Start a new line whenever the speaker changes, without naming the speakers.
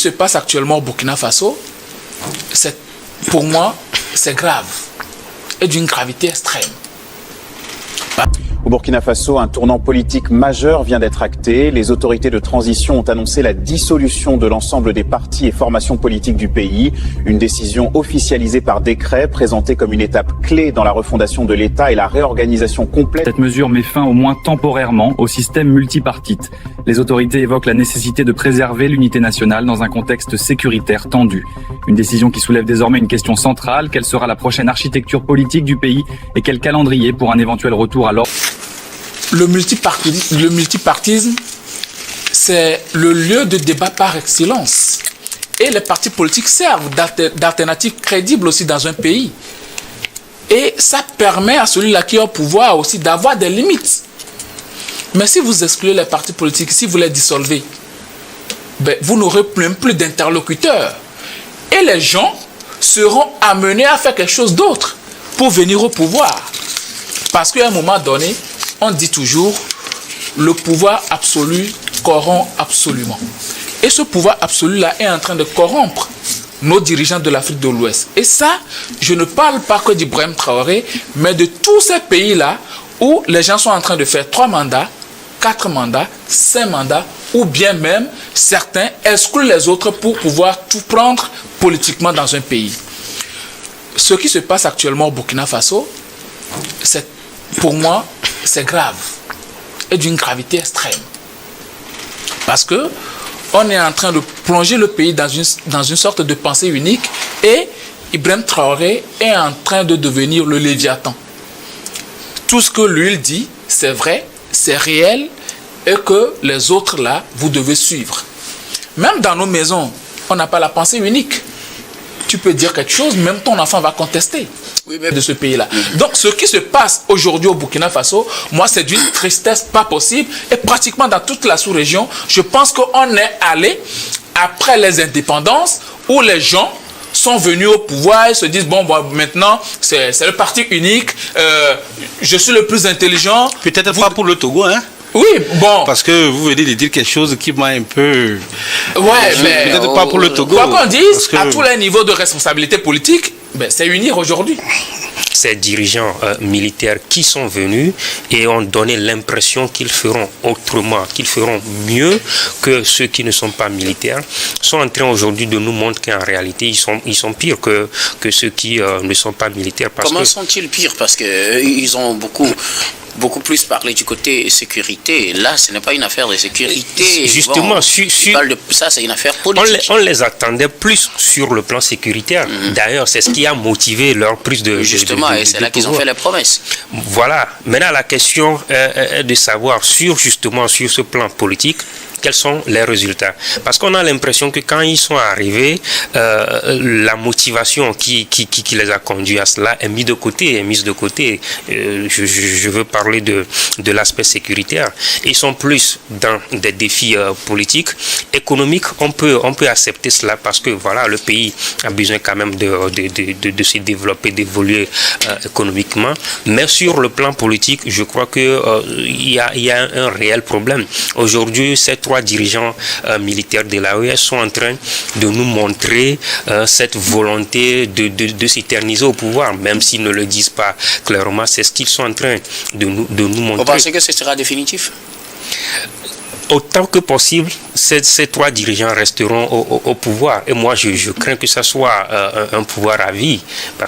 se passe actuellement au Burkina Faso, pour moi, c'est grave et d'une gravité extrême.
Au Burkina Faso, un tournant politique majeur vient d'être acté. Les autorités de transition ont annoncé la dissolution de l'ensemble des partis et formations politiques du pays. Une décision officialisée par décret, présentée comme une étape clé dans la refondation de l'État et la réorganisation complète.
Cette mesure met fin au moins temporairement au système multipartite. Les autorités évoquent la nécessité de préserver l'unité nationale dans un contexte sécuritaire tendu. Une décision qui soulève désormais une question centrale. Quelle sera la prochaine architecture politique du pays et quel calendrier pour un éventuel retour à l'ordre?
Le multipartisme, c'est le lieu de débat par excellence. Et les partis politiques servent d'alternatives crédibles aussi dans un pays. Et ça permet à celui-là qui est au pouvoir aussi d'avoir des limites. Mais si vous excluez les partis politiques, si vous les dissolvez, vous n'aurez même plus d'interlocuteurs. Et les gens seront amenés à faire quelque chose d'autre pour venir au pouvoir. Parce qu'à un moment donné, on dit toujours, le pouvoir absolu corrompt absolument. Et ce pouvoir absolu-là est en train de corrompre nos dirigeants de l'Afrique de l'Ouest. Et ça, je ne parle pas que d'Ibrahim Traoré, mais de tous ces pays-là où les gens sont en train de faire 3 mandats, 4 mandats, 5 mandats, ou bien même certains excluent les autres pour pouvoir tout prendre politiquement dans un pays. Ce qui se passe actuellement au Burkina Faso, pour moi, c'est grave et d'une gravité extrême. Parce que on est en train de plonger le pays dans une sorte de pensée unique et Ibrahim Traoré est en train de devenir le Léviathan. Tout ce que lui dit, c'est vrai, c'est réel et que les autres là, vous devez suivre. Même dans nos maisons, on n'a pas la pensée unique. Tu peux dire quelque chose, même ton enfant va contester de ce pays-là. Donc, ce qui se passe aujourd'hui au Burkina Faso, moi, c'est d'une tristesse pas possible. Et pratiquement dans toute la sous-région, je pense qu'on est allé après les indépendances où les gens sont venus au pouvoir et se disent, bon maintenant, c'est le parti unique, je suis le plus intelligent.
Peut-être pas pour le Togo, hein?
Oui, bon.
Parce que vous venez de dire quelque chose qui m'a un peu...
Ouais, mais...
Peut-être pas pour le Togo.
Quoi qu'on dise, à tous les niveaux de responsabilité politique, c'est unir aujourd'hui.
Ces dirigeants militaires qui sont venus et ont donné l'impression qu'ils feront autrement, qu'ils feront mieux que ceux qui ne sont pas militaires, sont en train aujourd'hui de nous montrer qu'en réalité, ils sont pires que ceux qui ne sont pas militaires.
Comment sont-ils pires? Parce qu'ils ont beaucoup plus parlé du côté sécurité. Là, ce n'est pas une affaire de sécurité.
Justement,
ça, c'est une affaire politique.
On les attendait plus sur le plan sécuritaire. D'ailleurs, c'est ce qui a motivé leur plus de...
Justement, et c'est là qu'ils ont fait les promesses.
Voilà. Maintenant, la question est de savoir sur ce plan politique, quels sont les résultats. Parce qu'on a l'impression que quand ils sont arrivés, la motivation qui les a conduits à cela est mise de côté. Je veux parler de l'aspect sécuritaire. Ils sont plus dans des défis politiques. Économiques, on peut accepter cela parce que voilà, le pays a besoin quand même de se développer, d'évoluer économiquement. Mais sur le plan politique, je crois qu'il y a un réel problème. Aujourd'hui, ces 3 dirigeants militaires de l'AES sont en train de nous montrer cette volonté de s'éterniser au pouvoir, même s'ils ne le disent pas clairement, c'est ce qu'ils sont en train de nous montrer.
Vous pensez que ce sera définitif?
Autant que possible, ces 3 dirigeants resteront au pouvoir. Et moi, je crains que ça soit un pouvoir à vie.